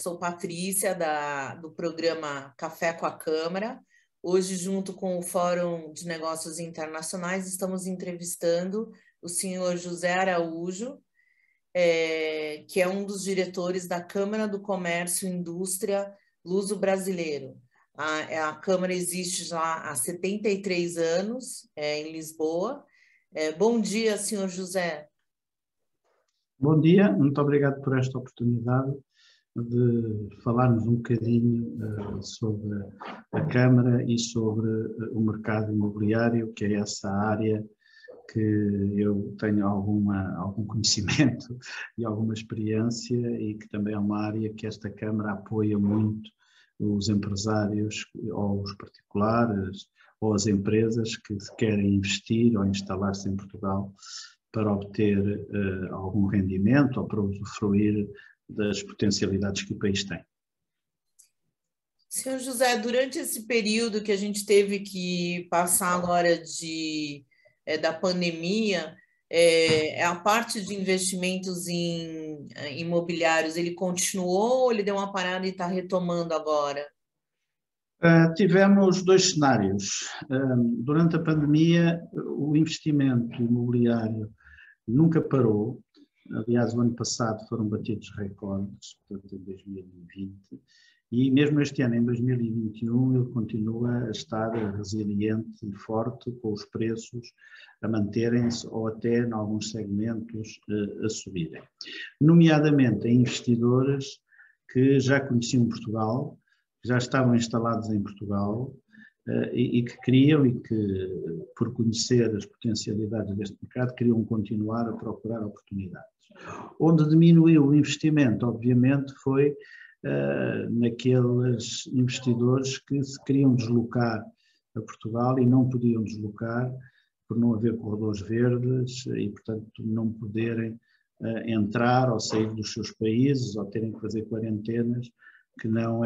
Sou Patrícia, do programa Café com a Câmara. Hoje, junto com o Fórum de Negócios Internacionais, estamos entrevistando o senhor José Araújo, que é um dos diretores da Câmara do Comércio e Indústria Luso-Brasileiro. A Câmara existe já há 73 anos, em Lisboa. Bom dia, senhor José. Bom dia, muito obrigado por esta oportunidade de falarmos um bocadinho sobre a Câmara e sobre o mercado imobiliário, que é essa área que eu tenho algum conhecimento e alguma experiência e que também é uma área que esta Câmara apoia muito os empresários ou os particulares ou as empresas que querem investir ou instalar-se em Portugal para obter algum rendimento ou para usufruir das potencialidades que o país tem. Senhor José, durante esse período que a gente teve que passar agora da pandemia, a parte de investimentos em imobiliários, ele continuou ou ele deu uma parada e está retomando agora? Tivemos dois cenários. Durante a pandemia, o investimento imobiliário nunca parou. Aliás, o ano passado foram batidos recordes, portanto, em 2020, e mesmo este ano, em 2021, ele continua a estar resiliente e forte, com os preços a manterem-se ou até, em alguns segmentos, a subirem. Nomeadamente em investidores que já conheciam Portugal, que já estavam instalados em Portugal, e que queriam e que, por conhecer as potencialidades deste mercado, queriam continuar a procurar oportunidades. Onde diminuiu o investimento, obviamente, foi naqueles investidores que se queriam deslocar a Portugal e não podiam deslocar por não haver corredores verdes e, portanto, não poderem entrar ou sair dos seus países ou terem que fazer quarentenas que não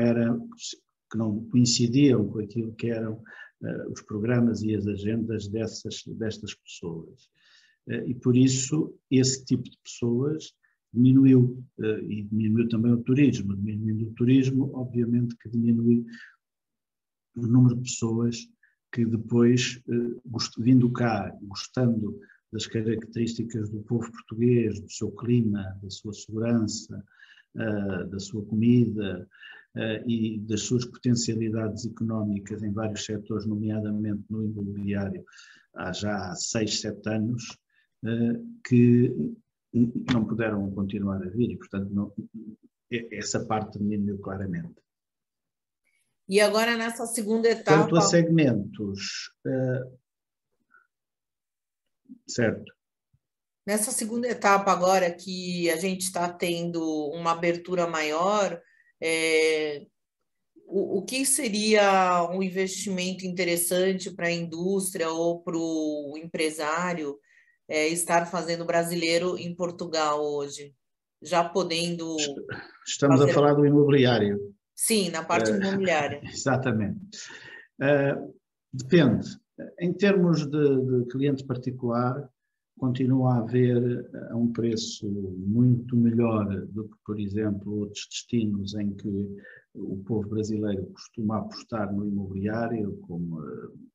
coincidiam com aquilo que eram os programas e as agendas destas pessoas. E por isso esse tipo de pessoas diminuiu, e diminuiu também o turismo. Diminuindo o turismo, obviamente que diminui o número de pessoas que depois, vindo cá, gostando das características do povo português, do seu clima, da sua segurança, da sua comida, e das suas potencialidades económicas em vários setores, nomeadamente no imobiliário, há já 6, 7 anos, que não puderam continuar a vir e, portanto, essa parte diminuiu claramente. E agora, nessa segunda etapa... Quanto a segmentos, certo. Nessa segunda etapa agora que a gente está tendo uma abertura maior, o que seria um investimento interessante para a indústria ou para o empresário estar fazendo brasileiro em Portugal hoje? Já podendo... Estamos a falar do imobiliário. Sim, na parte imobiliária. Exatamente. Depende. Em termos de cliente particular, continua a haver a um preço muito melhor do que, por exemplo, outros destinos em que o povo brasileiro costuma apostar no imobiliário, como,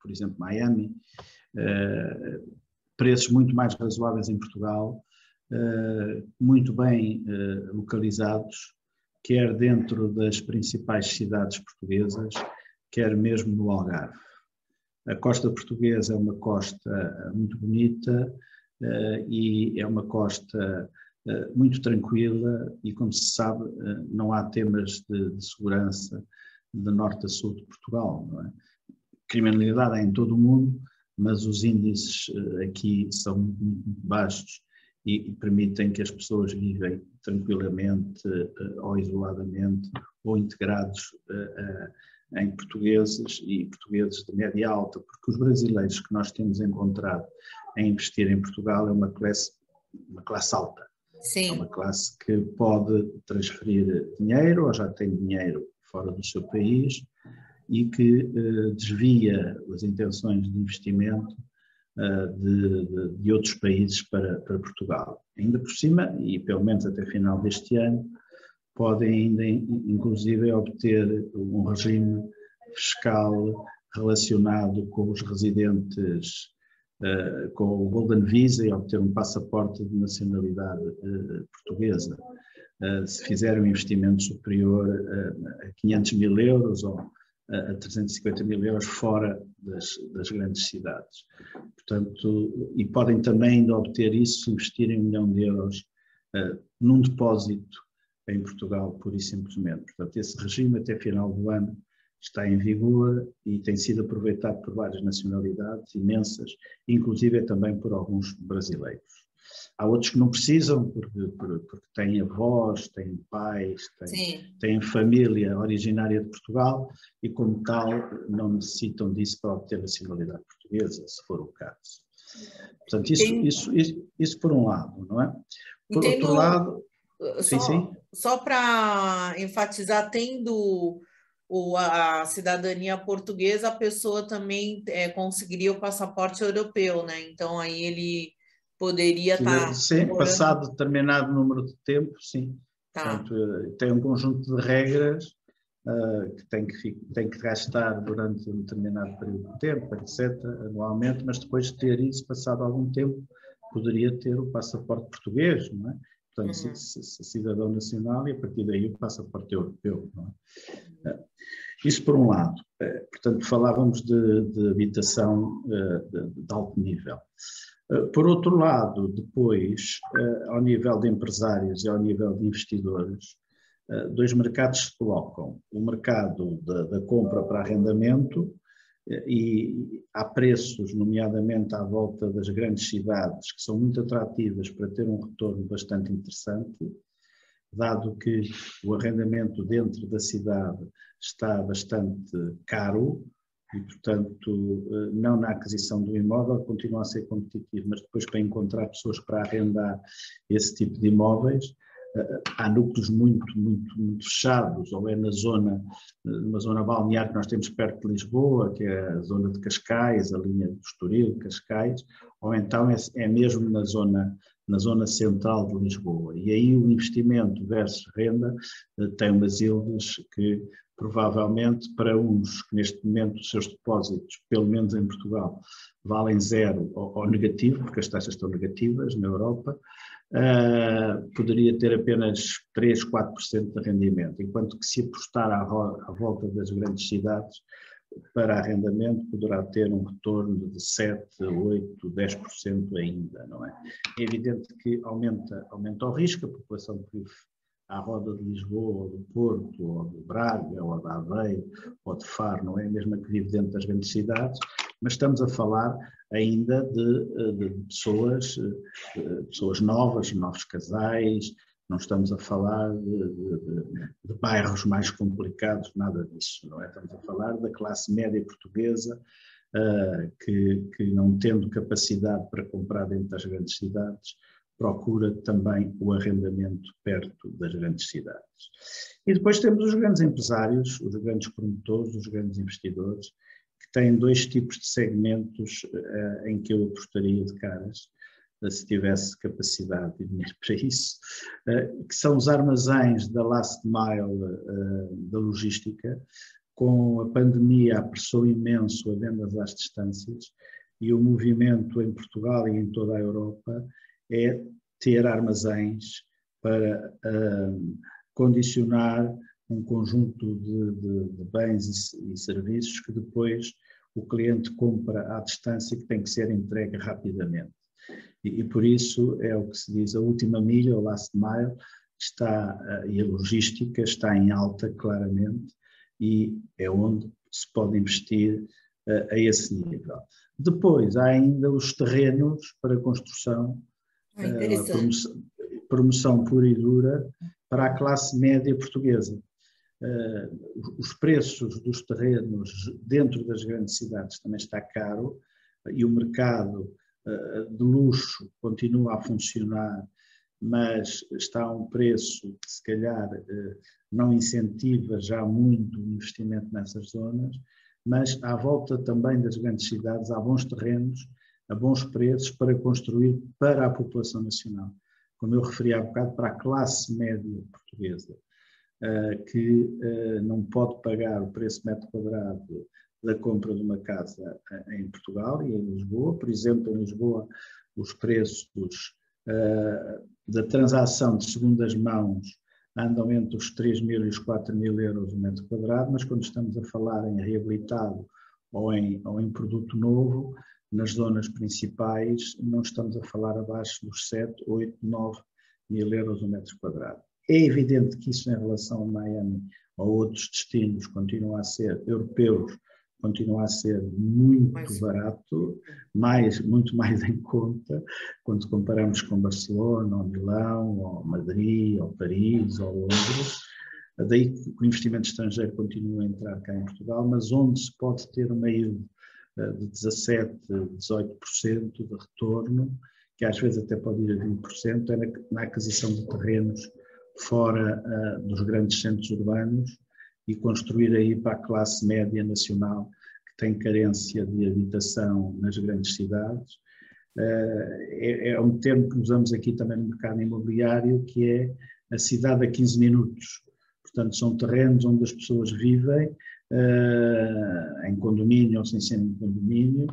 por exemplo, Miami, preços muito mais razoáveis em Portugal, muito bem localizados, quer dentro das principais cidades portuguesas, quer mesmo no Algarve. A costa portuguesa é uma costa muito bonita, e é uma costa muito tranquila e, como se sabe, não há temas de segurança de norte a sul de Portugal. Não é? Criminalidade há em todo o mundo, mas os índices aqui são muito baixos e permitem que as pessoas vivem tranquilamente ou isoladamente ou integrados em portugueses e portugueses de média alta, porque os brasileiros que nós temos encontrado a investir em Portugal é uma classe alta. Sim. É uma classe que pode transferir dinheiro ou já tem dinheiro fora do seu país e que desvia as intenções de investimento de outros países para Portugal. Ainda por cima, e pelo menos até final deste ano, podem ainda, inclusive, obter um regime fiscal relacionado com os residentes, com o Golden Visa, e obter um passaporte de nacionalidade portuguesa. Se fizer um investimento superior a 500 mil euros ou a 350 mil euros fora das grandes cidades. Portanto, e podem também ainda obter isso se investirem 1 milhão de euros num depósito em Portugal, pura e simplesmente. Portanto, esse regime até final do ano está em vigor e tem sido aproveitado por várias nacionalidades imensas, inclusive também por alguns brasileiros. Há outros que não precisam, porque têm avós, têm pais, têm família originária de Portugal e, como tal, não necessitam disso para obter a nacionalidade portuguesa, se for o caso. Portanto, isso por um lado, não é? Por outro lado... Só para enfatizar, tendo a cidadania portuguesa, a pessoa também conseguiria o passaporte europeu, né? Então, aí ele poderia estar... Sim, passado determinado número de tempo, sim. Tá. Portanto, tem um conjunto de regras que tem que gastar durante um determinado período de tempo, etc., anualmente, mas depois de ter isso, passado algum tempo, poderia ter o passaporte português, não é? Portanto, cidadão nacional, e a partir daí o passaporte europeu, não é? Isso por um lado. Portanto, falávamos de habitação de alto nível. Por outro lado, depois, ao nível de empresários e ao nível de investidores, dois mercados se colocam. O mercado da compra para arrendamento, e há preços, nomeadamente à volta das grandes cidades, que são muito atrativas para ter um retorno bastante interessante, dado que o arrendamento dentro da cidade está bastante caro e, portanto, não na aquisição do imóvel, continua a ser competitivo, mas depois para encontrar pessoas para arrendar esse tipo de imóveis, há núcleos muito fechados, ou é numa zona balnear que nós temos perto de Lisboa, que é a zona de Cascais, a linha do Estoril, Cascais, ou então é mesmo na zona central de Lisboa. E aí o investimento versus renda tem umas yields que provavelmente para uns que neste momento os seus depósitos, pelo menos em Portugal, valem zero ou negativo, porque as taxas estão negativas na Europa, poderia ter apenas 3, 4% de rendimento, enquanto que se apostar à volta das grandes cidades, para arrendamento poderá ter um retorno de 7, 8, 10% ainda, não é? É evidente que aumenta o risco, a população que vive à roda de Lisboa, ou do Porto, ou de Braga, ou de Aveiro, ou de Faro, não é a mesma que vive dentro das grandes cidades, mas estamos a falar ainda de pessoas novas, novos casais, não estamos a falar de bairros mais complicados, nada disso, não é? Estamos a falar da classe média portuguesa que não tendo capacidade para comprar dentro das grandes cidades, procura também o arrendamento perto das grandes cidades. E depois temos os grandes empresários, os grandes promotores, os grandes investidores, que têm dois tipos de segmentos em que eu apostaria de caras, se tivesse capacidade de ir para isso, que são os armazéns da last mile da logística. Com a pandemia apressou imenso a vendas às distâncias e o movimento em Portugal e em toda a Europa é ter armazéns para condicionar um conjunto de bens e serviços que depois o cliente compra à distância, que tem que ser entregue rapidamente. E por isso é o que se diz, a última milha, o last mile, e a logística está em alta claramente e é onde se pode investir a esse nível. Depois há ainda os terrenos para construção, promoção pura e dura para a classe média portuguesa. Os preços dos terrenos dentro das grandes cidades também está caro e o mercado de luxo continua a funcionar, mas está a um preço que se calhar não incentiva já muito o investimento nessas zonas, mas à volta também das grandes cidades há bons terrenos, a bons preços para construir para a população nacional. Como eu referi há bocado, para a classe média portuguesa. que não pode pagar o preço metro quadrado da compra de uma casa em Portugal e em Lisboa. Por exemplo, em Lisboa, os preços da transação de segundas mãos andam entre os 3.000 e os 4.000 euros o metro quadrado, mas quando estamos a falar em reabilitado ou em produto novo, nas zonas principais, não estamos a falar abaixo dos 7, 8, 9 mil euros o metro quadrado. É evidente que isso, em relação a Miami ou outros destinos, continua a ser europeus, continua a ser muito barato, muito mais em conta, quando comparamos com Barcelona, ou Milão, ou Madrid, ou Paris, ou Londres. Daí que o investimento estrangeiro continua a entrar cá em Portugal, mas onde se pode ter uma yield de 17%, 18% de retorno, que às vezes até pode ir a 20%, é na aquisição de terrenos fora dos grandes centros urbanos e construir aí para a classe média nacional que tem carência de habitação nas grandes cidades. É um termo que usamos aqui também no mercado imobiliário, que é a cidade a 15 minutos. Portanto, são terrenos onde as pessoas vivem em condomínio ou sem ser em condomínio,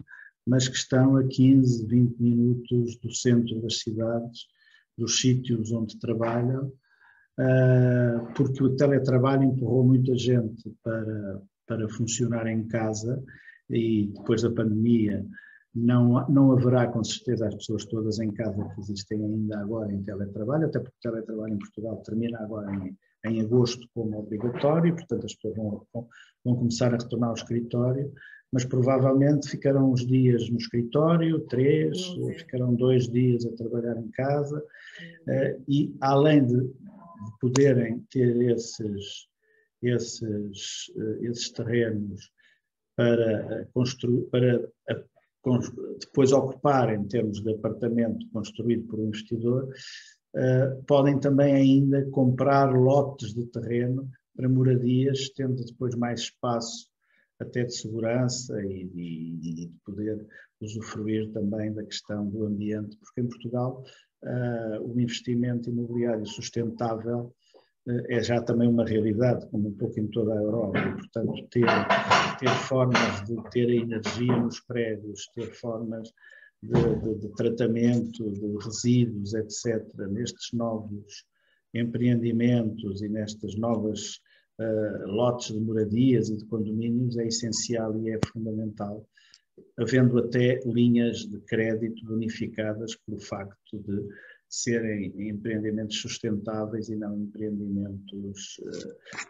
mas que estão a 15, 20 minutos do centro das cidades, dos sítios onde trabalham, porque o teletrabalho empurrou muita gente para funcionar em casa e depois da pandemia não haverá com certeza as pessoas todas em casa que existem ainda agora em teletrabalho, até porque o teletrabalho em Portugal termina agora em agosto como obrigatório, portanto as pessoas vão começar a retornar ao escritório, mas provavelmente ficarão uns dias no escritório, 3, ficarão 2 dias a trabalhar em casa, e além de poderem ter esses terrenos para construir, para depois ocupar em termos de apartamento construído por um investidor, podem também ainda comprar lotes de terreno para moradias, tendo depois mais espaço até de segurança e de poder usufruir também da questão do ambiente, porque em Portugal o investimento imobiliário sustentável é já também uma realidade, como um pouco em toda a Europa, e, portanto, ter formas de ter energia nos prédios, ter formas de tratamento de resíduos, etc., nestes novos empreendimentos e nestas novas lotes de moradias e de condomínios é essencial e é fundamental, havendo até linhas de crédito bonificadas pelo facto de serem empreendimentos sustentáveis e não empreendimentos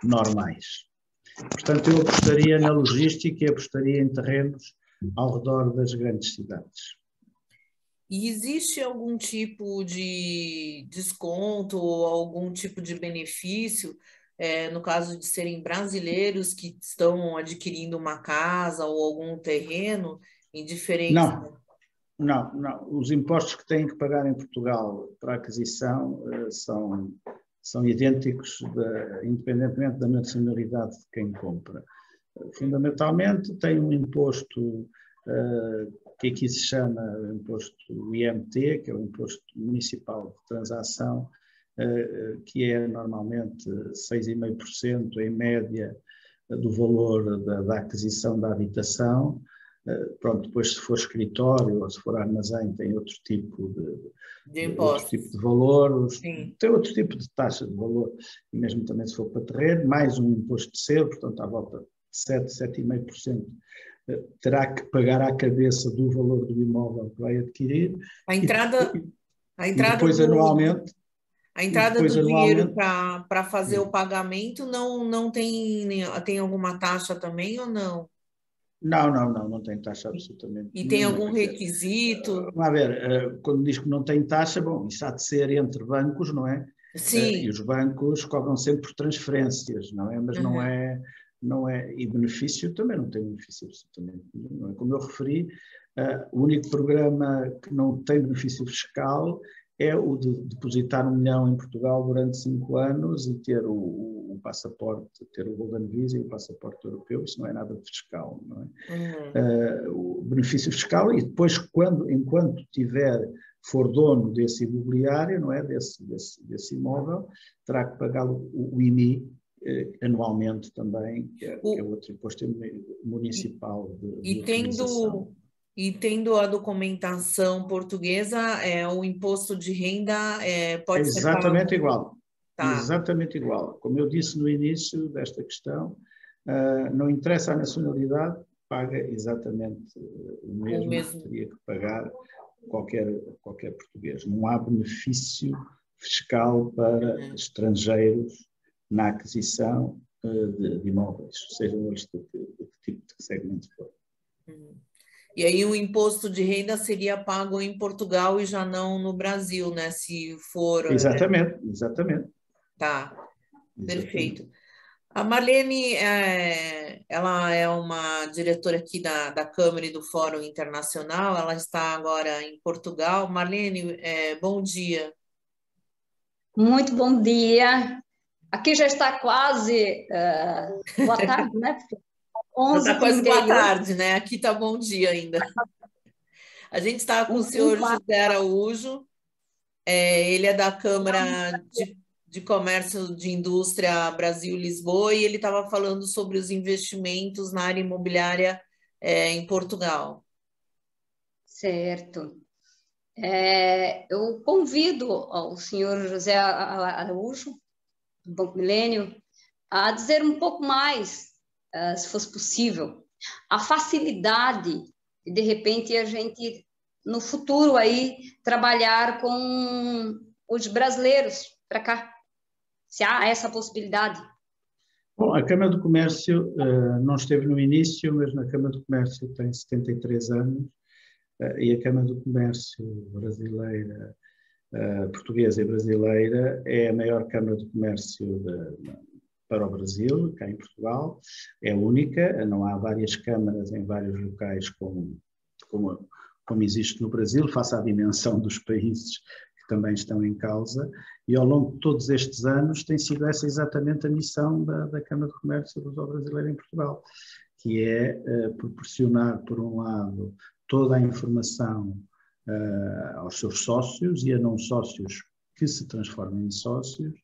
normais. Portanto, eu apostaria na logística e apostaria em terrenos ao redor das grandes cidades. E existe algum tipo de desconto ou algum tipo de benefício, no caso de serem brasileiros que estão adquirindo uma casa ou algum terreno em diferentes... Não. Os impostos que têm que pagar em Portugal para a aquisição são idênticos, independentemente da nacionalidade de quem compra. Fundamentalmente, tem um imposto que aqui se chama imposto IMT, que é o Imposto Municipal de Transação, que é normalmente 6,5% em média do valor da aquisição da habitação. Pronto, depois se for escritório ou se for armazém tem outro tipo de valor, tem outro tipo de taxa de valor, e mesmo também se for para terreno, mais um imposto de selo, portanto à volta de 7,5% terá que pagar à cabeça do valor do imóvel que vai adquirir. A entrada depois anualmente... A entrada do dinheiro para fazer o pagamento não tem alguma taxa também ou não? Não tem taxa absolutamente nenhuma. E tem algum requisito? Vamos ver, quando diz que não tem taxa, bom, isso há de ser entre bancos, não é? Sim. E os bancos cobram sempre por transferências, não é? Mas não é, e benefício também não tem benefício absolutamente nenhum, não é? Como eu referi, o único programa que não tem benefício fiscal é o de depositar 1 milhão em Portugal durante 5 anos e ter o passaporte, ter o Golden Visa e o passaporte europeu. Isso não é nada de fiscal, não é? O benefício fiscal, e depois, enquanto for dono desse imobiliário, não é? Desse imóvel, terá que pagar o IMI, anualmente também, que é outro imposto municipal de utilização. E tendo a documentação portuguesa, o imposto de renda pode ser exatamente pago. Igual. Tá. Exatamente igual. Como eu disse no início desta questão, não interessa a nacionalidade, paga exatamente o mesmo que teria que pagar qualquer português. Não há benefício fiscal para estrangeiros na aquisição de imóveis, sejam eles de que tipo de segmento for. E aí o imposto de renda seria pago em Portugal e já não no Brasil, né? Se for... Exatamente, exatamente. Tá, exatamente. Perfeito. A Marlene, ela é uma diretora aqui da Câmara e do Fórum Internacional, ela está agora em Portugal. Marlene, bom dia. Muito bom dia. Aqui já está quase boa tarde, né? 11h38. Está quase boa tarde, né? Aqui está bom dia ainda. A gente está com o senhor José Araújo, ele é da Câmara de Comércio de Indústria Brasil-Lisboa e ele estava falando sobre os investimentos na área imobiliária em Portugal. Certo. Eu convido o senhor José Araújo, do Banco Milênio, a dizer um pouco mais, se fosse possível, a facilidade de repente, a gente, no futuro, aí, trabalhar com os brasileiros para cá, se há essa possibilidade. Bom, a Câmara do Comércio não esteve no início, mas na Câmara do Comércio tem 73 anos, e a Câmara do Comércio brasileira, portuguesa e brasileira, é a maior Câmara de Comércio para o Brasil, cá em Portugal, é única, não há várias câmaras em vários locais como existe no Brasil, face à dimensão dos países que também estão em causa, e ao longo de todos estes anos tem sido essa exatamente a missão da Câmara de Comércio Luso-Brasileira em Portugal, que é proporcionar, por um lado, toda a informação aos seus sócios e a não sócios que se transformem em sócios,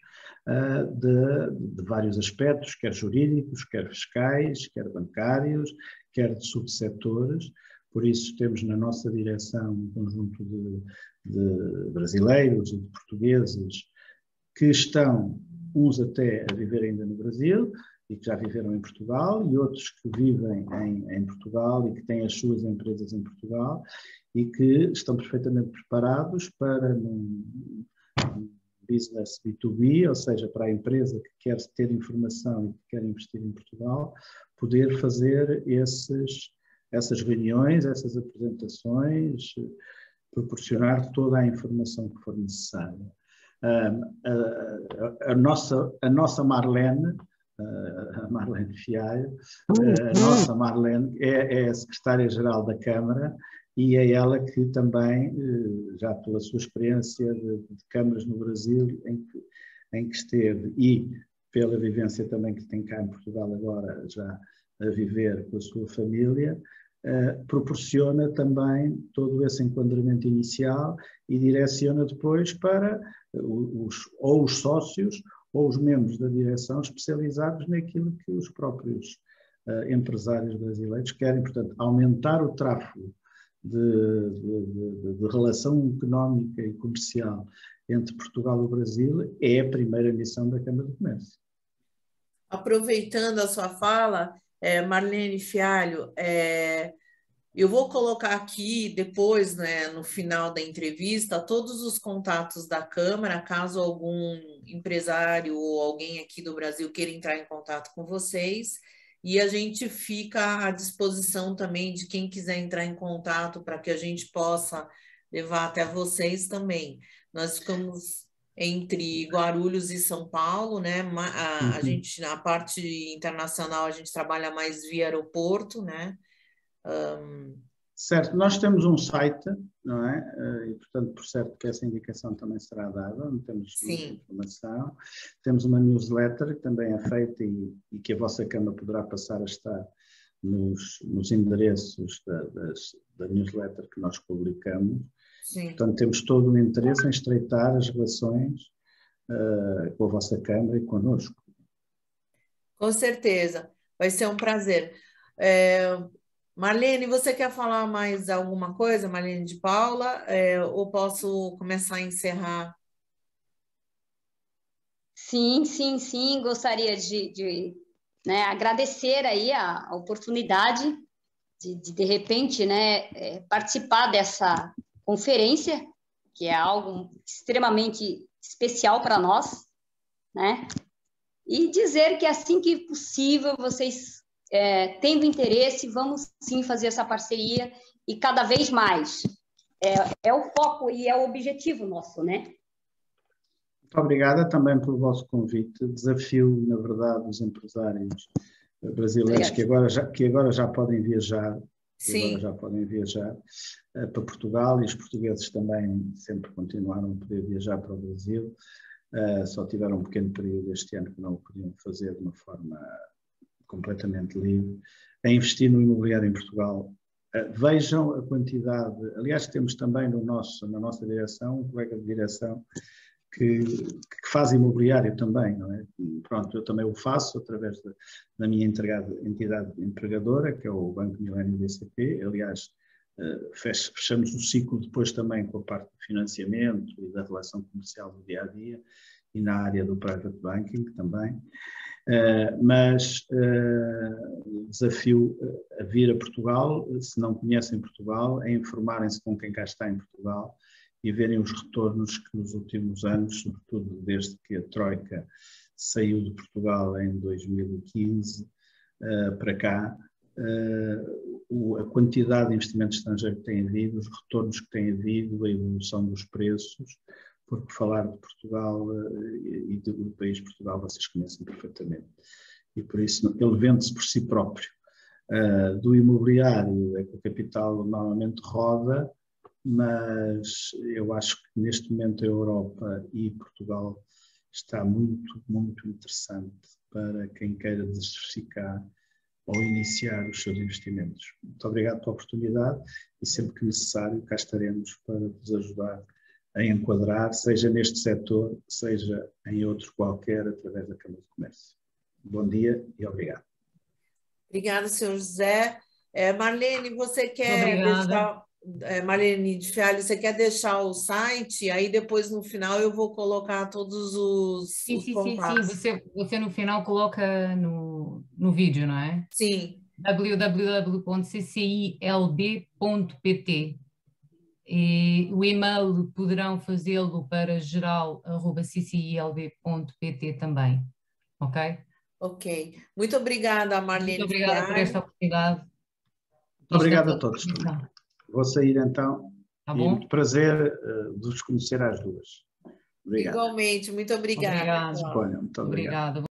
de vários aspectos, quer jurídicos, quer fiscais, quer bancários, quer de subsetores. Por isso temos na nossa direção um conjunto de brasileiros e de portugueses que estão, uns até a viver ainda no Brasil e que já viveram em Portugal, e outros que vivem em Portugal e que têm as suas empresas em Portugal e que estão perfeitamente preparados para um business B2B, ou seja, para a empresa que quer ter informação e que quer investir em Portugal, poder fazer essas reuniões, essas apresentações, proporcionar toda a informação que for necessária. A nossa Marlene, a Marlene Fialho, a nossa Marlene é a secretária-geral da Câmara e é ela que também, já pela sua experiência de câmaras no Brasil em que esteve e pela vivência também que tem cá em Portugal agora já a viver com a sua família, proporciona também todo esse enquadramento inicial e direciona depois para ou os sócios ou os membros da direção especializados naquilo que os próprios empresários brasileiros querem. Portanto, aumentar o tráfego de relação económica e comercial entre Portugal e o Brasil é a primeira missão da Câmara de Comércio. Aproveitando a sua fala, Marlene Fialho, eu vou colocar aqui depois, né, no final da entrevista, todos os contatos da Câmara, caso algum empresário ou alguém aqui do Brasil queira entrar em contato com vocês. E a gente fica à disposição também de quem quiser entrar em contato para que a gente possa levar até vocês também. Nós ficamos entre Guarulhos e São Paulo, né? A gente, na parte internacional, a gente trabalha mais via aeroporto, né? Certo, nós temos um site, não é? E, portanto, por certo que essa indicação também será dada, onde temos muita informação. Temos uma newsletter que também é feita e que a vossa Câmara poderá passar a estar nos endereços da newsletter que nós publicamos. Sim. Portanto, temos todo o interesse em estreitar as relações com a vossa Câmara e connosco. Com certeza, vai ser um prazer. Marlene, você quer falar mais alguma coisa, Marlene de Paula, ou posso começar a encerrar? Sim, gostaria né, agradecer aí a oportunidade de repente, né, participar dessa conferência, que é algo extremamente especial para nós, né? E dizer que assim que possível, vocês tendo interesse, vamos sim fazer essa parceria e cada vez mais. É o foco e é o objetivo nosso, né? Muito obrigada também pelo vosso convite. Desafio, na verdade, os empresários brasileiros que agora já podem viajar, para Portugal, e os portugueses também sempre continuaram a poder viajar para o Brasil. Só tiveram um pequeno período este ano que não o podiam fazer de uma forma completamente livre, a investir no imobiliário em Portugal. Vejam a quantidade, aliás temos também na nossa direção, um colega de direção que faz imobiliário também, não é? Pronto, eu também o faço através da minha entidade empregadora, que é o Banco Millennium BCP. Aliás, fechamos o ciclo depois também com a parte do financiamento e da relação comercial do dia-a-dia e na área do private banking também. Mas desafio a vir a Portugal, se não conhecem Portugal, a informarem-se com quem cá está em Portugal e verem os retornos que nos últimos anos, sobretudo desde que a Troika saiu de Portugal em 2015 para cá, a quantidade de investimento estrangeiro que tem havido, os retornos que tem havido, a evolução dos preços, porque falar de Portugal e do país Portugal vocês conhecem perfeitamente. E por isso ele vende-se por si próprio. Do imobiliário é que o capital normalmente roda, mas eu acho que neste momento a Europa e Portugal está muito, muito interessante para quem queira diversificar ou iniciar os seus investimentos. Muito obrigado pela oportunidade e sempre que necessário cá estaremos para vos ajudar a enquadrar, seja neste setor, seja em outro qualquer, através da Câmara de Comércio. Bom dia e obrigado. Obrigada, senhor José. Marlene, você quer deixar... Marlene de Fialho, você quer deixar o site? Aí depois no final eu vou colocar todos os contatos. Sim. Você no final coloca no vídeo, não é? Sim. www.ccilb.pt e o e-mail poderão fazê-lo para geral@ccilb.pt também, ok? Ok. Muito obrada, Marlene. Muito obrigada por esta oportunidade. Muito obrigado a todos. Vou sair então. Tá bom? Muito prazer de vos conhecer às duas. Obrigado. Igualmente, muito obrigada. Obrigado. Muito obrigado.